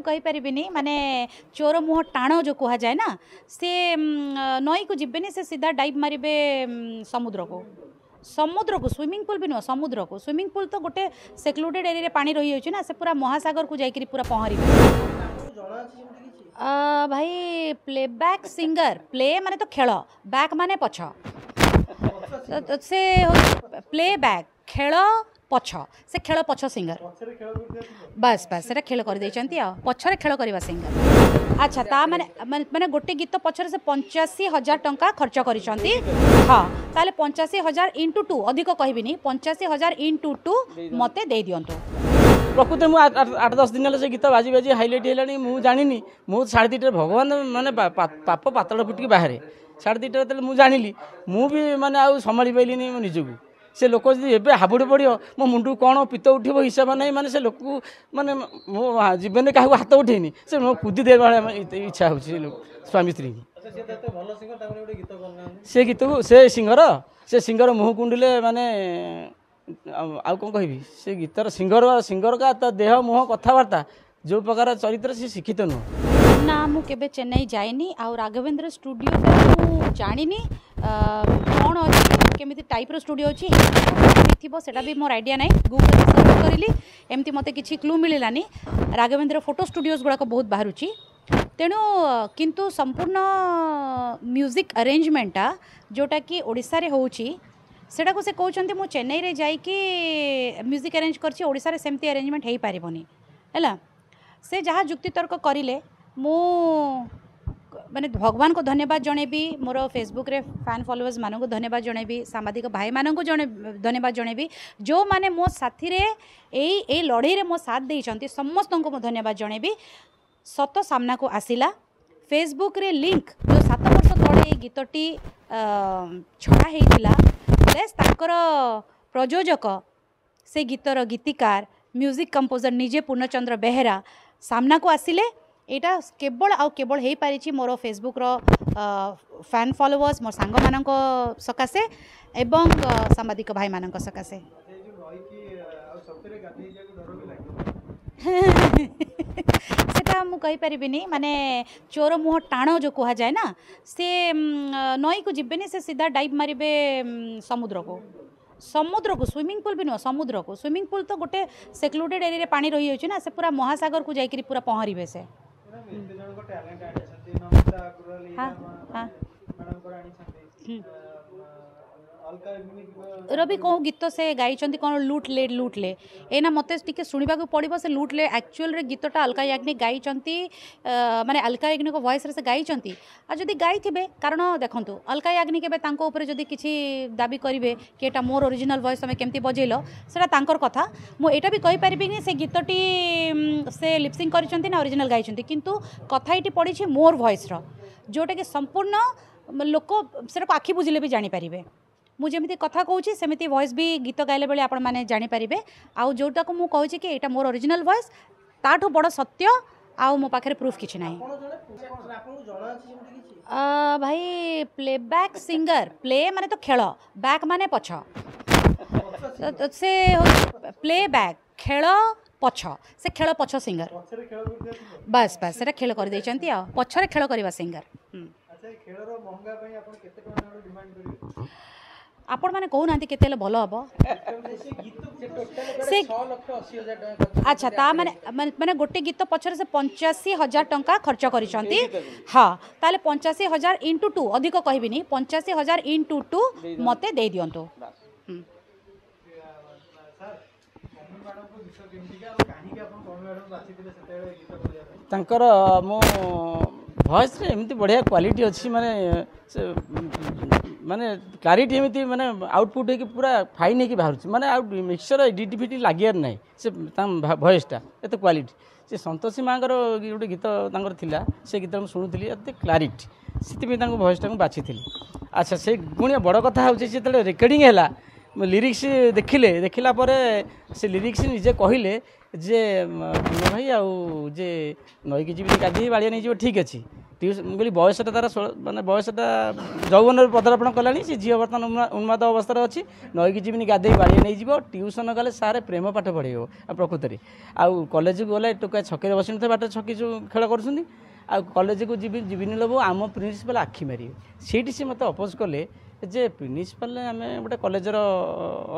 मुझे माने चोर मुह टाण जो कह जाए ना सी नई को जीवेनि से सीधा डाइव मारे समुद्र को स्विमिंग पूल भी नुह समुद्र को स्विमिंग पूल तो गोटे सेक्लूडेड एरिया पानी रही होची ना से पूरा महासागर को जाइकरी पूरा पहरी भाई प्लेबैक सिंगर प्ले माने तो खेल बैक माने पछ से प्लेबैक खेल पछ से खेल पछ सिंगर बस बस से खेल कर पछरे खेल करवा सिंगर अच्छा ता माने माने गोटे गीत पछरे से 85,000 टंका खर्च करिसंती हाँ ताले 85,000 इंटू 2 अधिक कहबिनी 85,000 इंटू 2 मते दे दियंतु प्रकृत मुझे 8-10 दिन से गीत बाजी बाजी हाइलाइट है मुझे जानी मुझे 2:30 भगवान माने पाप पातल फुटिक बाहर 2:30 मुझे जानी मुझे माने आउ संभाली पाइलिनी मो निजक से लोक जब हाबुड़ पड़ो मो मुंडू कौन पित्त उठब हिसाब ना माने से लोक माने मो जीवन क्या हाथ उठेनी से मो कुदी दे इच्छा हो स्वामी स्त्री से गीत को से सिंगर मुह कुंडिले माने आउ कौन कहि से गीतर सिंगर का ता देह मुह कथबार्ता जो प्रकार चरित्र से शिक्षित नुह ना मु केबे चेन्नई जाइनी आ राघवेंद्र स्टूडियो मु जानिनी कौन अच्छी केमी टाइप स्टूडियो अच्छी थी सेटा भी मोर आइडिया ना गूगल सर्च करी एमती मत किसी क्लू मिलानी राघवेंद्र फोटो स्टूडियोज गुड़ाक बहुत बाहर तेणु किंतु संपूर्ण म्यूजिक अरेंजमेंटा जोटा कि ओडिशा रे होउची सेटा को से कहते मु चेन्नई रे जाइकी म्यूजिक अरेंज करछि ओडिशा रे सेमती अरेंजमेंट हेई पारिबनी हैला से जहाँ जुक्ति तर्क करिले मु माने भगवान को धन्यवाद जणेबी मोर फेसबुक रे फैन फॉलोअर्स मानन को धन्यवाद जणेबी सामाजिक भाई मानन को धन्यवाद जणेबी जो माने मो साथी रे ए लड़ाई रे मो साथ देइचंती समस्त को मो धन्यवाद जणेबी सत सामना को आसिला फेसबुक रे लिंक जो 7 वर्ष तले गीतटी छड़ा हेइतिला प्लस ताकर प्रयोजक से गीतर गीतिकार म्यूजिक कंपोजर निजे पूर्णचंद्र बेहेरा सामना को आसिले एटा केवल आउ केवल हो पारी मोर फेसबुक रो फैन फॉलोअर्स मोर सांग मानक सकाशे एवं सांबादिक भाई मानक सकाशे सेटा मु कहि परिबिनी माने चोर मुह टाण जो कह जाए ना से नई को जीवेनि से सीधा डाइव मारे समुद्र को स्विमिंग पूल भी नुह समुद्र को स्विमिंग पूल तो गोटे सेक्लूडेड एरिया पानी रही होची ना से पूरा महासागर को जाइकरी पूरा पहरी से हाँ हाँ रवि कौ गीत से गाई कौन लूट ले एना मत टे शुणा पड़ो से लूट ले एक्चुअल रे गीतटा अलका याग्निक गाई माने अलका याग्निक वॉइस रे से गाई जदि गाई थे कारण देखो अलका याग्निक जदि किसी दाबी करेंगे कि एटा मोर ओरिजिनल वॉइस तुम केमती बजेल सेटा तांकर कथा मुझे भी कहि परिबिनी से गीतटी से लिपसिंग करिसेंती ना ओरिजिनल गाई किंतु कथा ये पड़ी मोर वॉइस रो जोटा कि संपूर्ण लोक से आखि बुझिले भी जानी पारिबे मुझे कथा कहूँ सेमती वॉइस भी गीत गाइले बेले आपण माने जानी पारिबे आउ जोटा को मु कहूँ कि एटा मोर ओरिजिनल वॉइस ताठू बड़ सत्य आउ मो पाखे प्रूफ किछि नाही भाई प्लेबैक सिंगर प्ले माने तो खेल बैक माने पछ से प्लेबैक खेल पछ से खेल पछ सिंगर बस बस से खेल कर देइचंती आ पछरे खेल करवा सिंगर आपण माने कहू नांती केते भल हम से अच्छा ता माने माने गोटे गीत पछरे से 85,000 टंका खर्च करिसंती हाँ ताले 85,000 इंटू 2 अधिक कहबिनी 85,000 इंटू 2 मते दे दियंतु तांकर मो वॉइस रे एमती बढ़िया क्वालिटी अच्छी माने माने क्लारिटी एमती माने आउटपुट है कि पूरा फाइन है कि बाहर माने आउट मिक्सचर एडिटिविटी लागियार नहीं से वॉइसटा एत क्वालिटी से संतोषी माँ गोटे गीत थिला से गीत मुझे शुणुली एत क्लारिटी से वॉइसटा बाछी अच्छा से पुणी बड़ कथा होते रेकर्डिंग है लिरिक्स देखला पर से लिरिक्स निजे कहले जे भाई आउ जे नईकी जी गाधी बाड़िया नहीं ठीक अच्छी ମୁଁ କହିଲି ବୟସଟା ତାର ମାନେ ବୟସଟା ଯୌବନରେ ପଦାର୍ପଣ କଲାଣି। ସେ ଝିଅ ବର୍ତ୍ତମାନ ଉନ୍ମାଦ ଅବସ୍ଥାରେ ଅଛି। ନଈକି ଯିବିନି ଗାଧେଇ ବାଡ଼ିଆ ନେଇଯିବ। ଟ୍ୟୁସନ୍ ଗଲେ ସାର୍ ପ୍ରେମ ପାଠ ପଢ଼େଇବ ଆଉ ପ୍ରକୃତରେ। ଆଉ କଲେଜକୁ ଗଲେ ଟୋକା ଛକରେ ବସିନଥିବେ, ବାଟରେ ଛକି ଯେଉଁ ଖେଳ କରୁଛନ୍ତି। ଆଉ କଲେଜକୁ ଯିବିନି ଲୋ ଆମ ପ୍ରିନ୍ସିପାଲ୍ ଆଖି ମାରିବେ। ସେଇଠି ସେ ମୋତେ ଅପୋଜ୍ କଲେ ଯେ ପ୍ରିନ୍ସିପାଲ୍ ଆମେ ଗୋଟେ କଲେଜର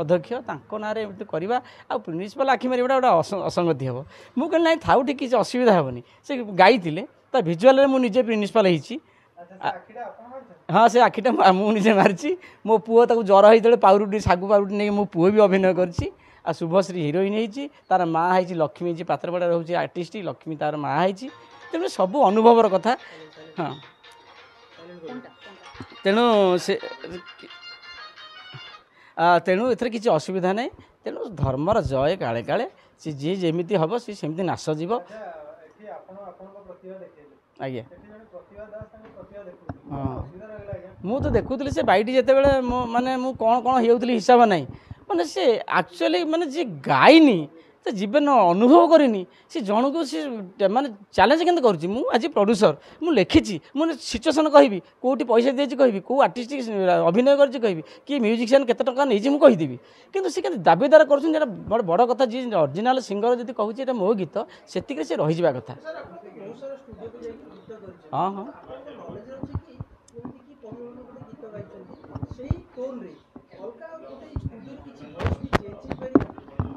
ଅଧ୍ୟକ୍ଷ, ତାଙ୍କ ନାଁରେ ଏମିତି କରିବା ଆଉ ପ୍ରିନ୍ସିପାଲ୍ ଆଖି ମାରିବାଟା ଗୋଟେ ଅସଙ୍ଗତି ହେବ। ମୁଁ କହିଲି ନାଇଁ ଥାଉ, ଟିକେ କିଛି ଅସୁବିଧା ହେବନି। ସେ ଗାଇଥିଲେ ତା ଭିଜୁଆଲ୍ରେ ମୁଁ ନିଜେ ପ୍ରିନ୍ସିପାଲ୍ ହେଇଛି। ହଁ ସେ ଆଖିଟା ମୁଁ ନିଜେ ମାରିଛି। ମୋ ପୁଅ ତାକୁ ଜ୍ୱର ହେଇଥିଲେ ପାଉରୁଟି ଶାଗୁ ପାଉରୁଟି ନେଇକି ମୋ ପୁଅ ବି ଅଭିନୟ କରିଛି। ଆଉ ଶୁଭଶ୍ରୀ ହିରୋଇନ୍ ହେଇଛି, ତାର ମାଆ ହେଇଛି ଲକ୍ଷ୍ମୀ ହେଇଛି, ପାତ୍ରପଡ଼ାରେ ରହୁଛି ଆର୍ଟିଷ୍ଟ, ଲକ୍ଷ୍ମୀ ତାର ମାଆ ହେଇଛି। ତେଣୁ ସବୁ ଅନୁଭବର କଥା। ହଁ ତେଣୁ ତେଣୁ ଏଥିରେ କିଛି ଅସୁବିଧା ନାହିଁ। ତେଣୁ ଧର୍ମର ଜୟ କାଳେ କାଳେ, ସେ ଯିଏ ଯେମିତି ହେବ ସିଏ ସେମିତି ନାଶ ଯିବ। ଆଜ୍ଞା ହଁ ମୁଁ ତ ଦେଖୁଥିଲି ସେ ବାଇଟି ଯେତେବେଳେ ମାନେ ମୁଁ କ'ଣ ହେଉଥିଲି ହିସାବ ନାହିଁ। ମାନେ ସେ ଆକ୍ଚୁଆଲି ମାନେ ଯିଏ ଗାଇନି, ସେ ଜୀବନ ଅନୁଭବ କରିନି, ସେ ଜଣକୁ ସେ ମାନେ ଚ୍ୟାଲେଞ୍ଜ କେମିତି କରୁଛି। ମୁଁ ଆଜି ପ୍ରଡ୍ୟୁସର, ମୁଁ ଲେଖିଛି, ମୁଁ ସିଚୁଏସନ୍ କହିବି, କେଉଁଠି ପଇସା ଦେଇଛି କହିବି, କେଉଁ ଆର୍ଟିଷ୍ଟ ଅଭିନୟ କରିଛି କହିବି, କିଏ ମ୍ୟୁଜିସିଆନ୍ କେତେ ଟଙ୍କା ନେଇଛି ମୁଁ କହିଦେବି। କିନ୍ତୁ ସେ କେମିତି ଦାବିଦାର କରୁଛନ୍ତି, ଏଇଟା ବଡ଼ କଥା। ଯିଏ ଅରିଜିନାଲ୍ ସିଙ୍ଗର ଯଦି କହୁଛି ଏଇଟା ମୋ ଗୀତ, ସେତିକିରେ ସେ ରହିଯିବା କଥା। ହଁ ହଁ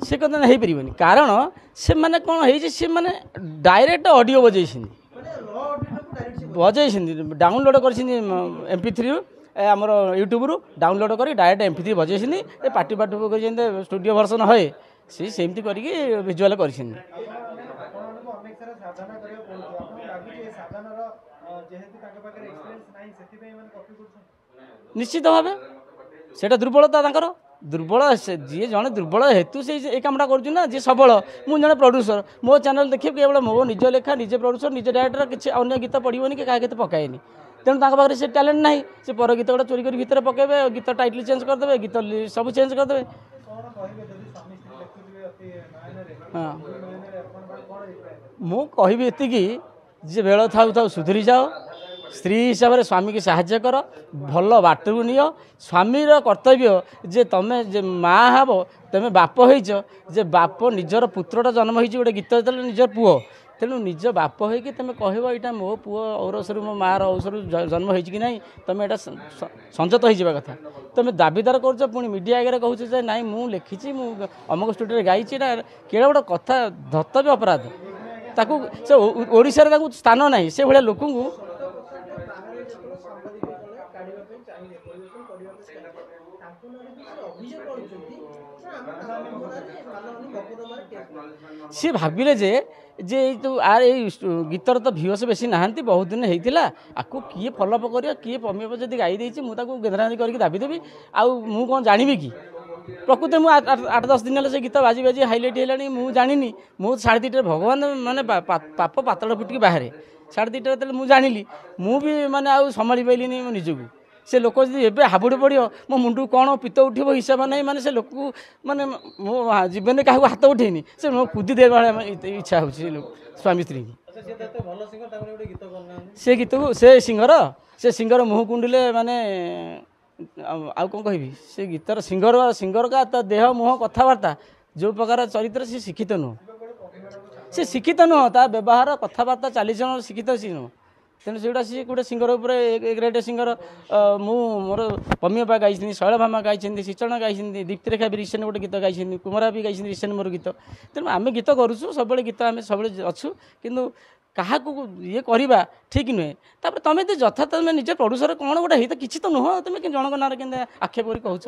ସେ କଥା ହେଇପାରିବନି। କାରଣ ସେମାନେ କ'ଣ ହେଇଛି, ସେମାନେ ଡାଇରେକ୍ଟ ଅଡ଼ିଓ ବଜେଇଛନ୍ତି, ଡାଉନଲୋଡ଼ କରିଛନ୍ତି MP3ରୁ, ଆମର ୟୁଟ୍ୟୁବରୁ ଡାଉନଲୋଡ଼ କରି ଡାଇରେକ୍ଟ MP3 ବଜେଇଛନ୍ତି। ଏ ପାଟି କରି ଯେମିତି ଷ୍ଟୁଡ଼ିଓ ଭର୍ସନ୍ ହୁଏ, ସେ ସେମିତି କରିକି ଭିଜୁଆଲ୍ କରିଛନ୍ତି। ନିଶ୍ଚିତ ଭାବେ ସେଇଟା ଦୁର୍ବଳତା ତାଙ୍କର। ଦୁର୍ବଳ ଯିଏ ଜଣେ ଦୁର୍ବଳ ହେତୁ ସେ ଏଇ କାମଟା କରୁଛି ନା। ଯିଏ ସବଳ, ମୁଁ ଜଣେ ପ୍ରଡ୍ୟୁସର, ମୋ ଚ୍ୟାନେଲ୍ ଦେଖିବେ କେବଳ ମୋ ନିଜ ଲେଖା, ନିଜେ ପ୍ରଡ୍ୟୁସର, ନିଜେ ଡାଇରେକ୍ଟର, କିଛି ଅନ୍ୟ ଗୀତ ପଡ଼ିବନି କି କାହା ଗୀତ ପକାଏନି। ତେଣୁ ତାଙ୍କ ପାଖରେ ସେ ଟ୍ୟାଲେଣ୍ଟ ନାହିଁ। ସେ ପର ଗୀତ ଗୁଡ଼ା ଚୋରି କରି ଭିତରେ ପକାଇବେ, ଗୀତ ଟାଇଟଲ୍ ଚେଞ୍ଜ କରିଦେବେ, ଗୀତ ସବୁ ଚେଞ୍ଜ କରିଦେବେ। ହଁ ମୁଁ କହିବି ଏତିକି ଯେ ବେଳ ଥାଉ ଥାଉ ସୁଧୁରି ଯାଅ। ସ୍ତ୍ରୀ ହିସାବରେ ସ୍ୱାମୀକି ସାହାଯ୍ୟ କର, ଭଲ ବାଟକୁ ନିଅ। ସ୍ୱାମୀର କର୍ତ୍ତବ୍ୟ ଯେ ତମେ ଯେ ମାଆ ହେବ, ତମେ ବାପ ହେଇଛ, ଯେ ବାପ ନିଜର ପୁତ୍ରଟା ଜନ୍ମ ହେଇଛି, ଗୋଟେ ଗୀତ ଯେତେବେଳେ ନିଜର ପୁଅ, ତେଣୁ ନିଜ ବାପ ହେଇକି ତମେ କହିବ ଏଇଟା ମୋ ପୁଅ ଔରସରୁ, ମୋ ମାଆର ଔରସରୁ ଜନ୍ମ ହେଇଛି କି ନାହିଁ, ତମେ ଏଇଟା ସଂଯତ ହେଇଯିବା କଥା। ତମେ ଦାବିଦାର କରୁଛ, ପୁଣି ମିଡ଼ିଆ ଆଗରେ କହୁଛ ଯେ ନାଇଁ ମୁଁ ଲେଖିଛି, ମୁଁ ଅମକ ଷ୍ଟୁଡ଼ିଓରେ ଗାଇଛି। ଏଇଟା କେଡ଼େ ଗୋଟେ କଥା, ଧର୍ତ୍ତବ୍ୟ ଅପରାଧ। ତାକୁ ସେ ଓଡ଼ିଶାରେ ତାକୁ ସ୍ଥାନ ନାହିଁ। ସେଭଳିଆ ଲୋକଙ୍କୁ ସିଏ ଭାବିଲେ ଯେ ଏଇ ଯେଉଁ ଏଇ ଗୀତର ତ ଭିଉସ୍ ବେଶୀ ନାହାନ୍ତି, ବହୁତ ଦିନ ହେଇଥିଲା, ଆକୁ କିଏ ଫଲୋଅପ୍ କରିବ, କିଏ ପମିବ, ଯଦି ଗାଇ ଦେଇଛି ମୁଁ ତାକୁ ଗେନ୍ଧାରାନ୍ଧି କରିକି ଦାବିଦେବି। ଆଉ ମୁଁ କ'ଣ ଜାଣିବି କି? ପ୍ରକୃତରେ ମୁଁ 8-10 ଦିନ ହେଲେ ସେ ଗୀତ ବାଜି ହାଇଲାଇଟ୍ ହେଲାଣି, ମୁଁ ଜାଣିନି। ମୁଁ 2:30ରେ ଭଗବାନ ମାନେ ପାପ ପାତଳ ଫୁଟିକି ବାହାରେ। 2:30 ଯେତେବେଳେ ମୁଁ ଜାଣିଲି, ମୁଁ ବି ମାନେ ଆଉ ସମ୍ଭାଳି ପାରିଲିନି ମୋ ନିଜକୁ। ସେ ଲୋକ ଯଦି ଏବେ ହାବୁଡ଼ି ପଡ଼ିବ, ମୋ ମୁଣ୍ଡକୁ କ'ଣ ପିତ ଉଠିବ ହିସାବ ନାହିଁ। ମାନେ ସେ ଲୋକକୁ ମାନେ ମୋ ଜୀବନରେ କାହାକୁ ହାତ ଉଠେଇନି, ସେ ମୋ କୁଦି ଦେବା ଇଚ୍ଛା ହେଉଛି ସେ ସ୍ୱାମୀ ସ୍ତ୍ରୀକି। ସେ ଗୀତକୁ ସେ ସିଙ୍ଗର ମୁହଁ କୁଣ୍ଡିଲେ ମାନେ ଆଉ କ'ଣ କହିବି। ସେ ଗୀତର ସିଙ୍ଗର ତା ଦେହ ମୁହଁ କଥାବାର୍ତ୍ତା ଯେଉଁ ପ୍ରକାର ଚରିତ୍ର, ସେ ଶିକ୍ଷିତ ନୁହଁ। ତା ବ୍ୟବହାର କଥାବାର୍ତ୍ତା ଚାଲିଚଳନ ଶିକ୍ଷିତ ସିଏ ନୁହଁ। ତେଣୁ ସେଗୁଡ଼ା ସିଏ ଗୋଟେ ସିଙ୍ଗର ଉପରେ ଗ୍ରେଟ୍ ସିଙ୍ଗର। ମୁଁ ମୋର ପମିଅପା ଗାଇଛନ୍ତି, ଶୈଳଭାମା ଗାଇଛନ୍ତି, ଶ୍ରୀଚରଣ ଗାଇଛନ୍ତି, ଦୀପ୍ତିରେଖା ବି ରିସେଣ୍ଟ ଗୋଟେ ଗୀତ ଗାଇଛନ୍ତି, କୁମାରା ବି ଗାଇଛନ୍ତି ରିସେଣ୍ଟ ମୋର ଗୀତ। ତେଣୁ ଆମେ ଗୀତ କରୁଛୁ, ସବୁବେଳେ ଗୀତ ଆମେ ସବୁବେଳେ ଅଛୁ। କିନ୍ତୁ କାହାକୁ ଇଏ କରିବା ଠିକ୍ ନୁହେଁ। ତାପରେ ତମେ ଯଦି ତମେ ନିଜ ପ୍ରଡ୍ୟୁସର କ'ଣ ଗୋଟେ ହେଇତ କିଛି ତ ନୁହଁ, ତମେ ଜଣଙ୍କ ନାଁରେ କେମିତି ଆକ୍ଷେପ କରି କହୁଛ।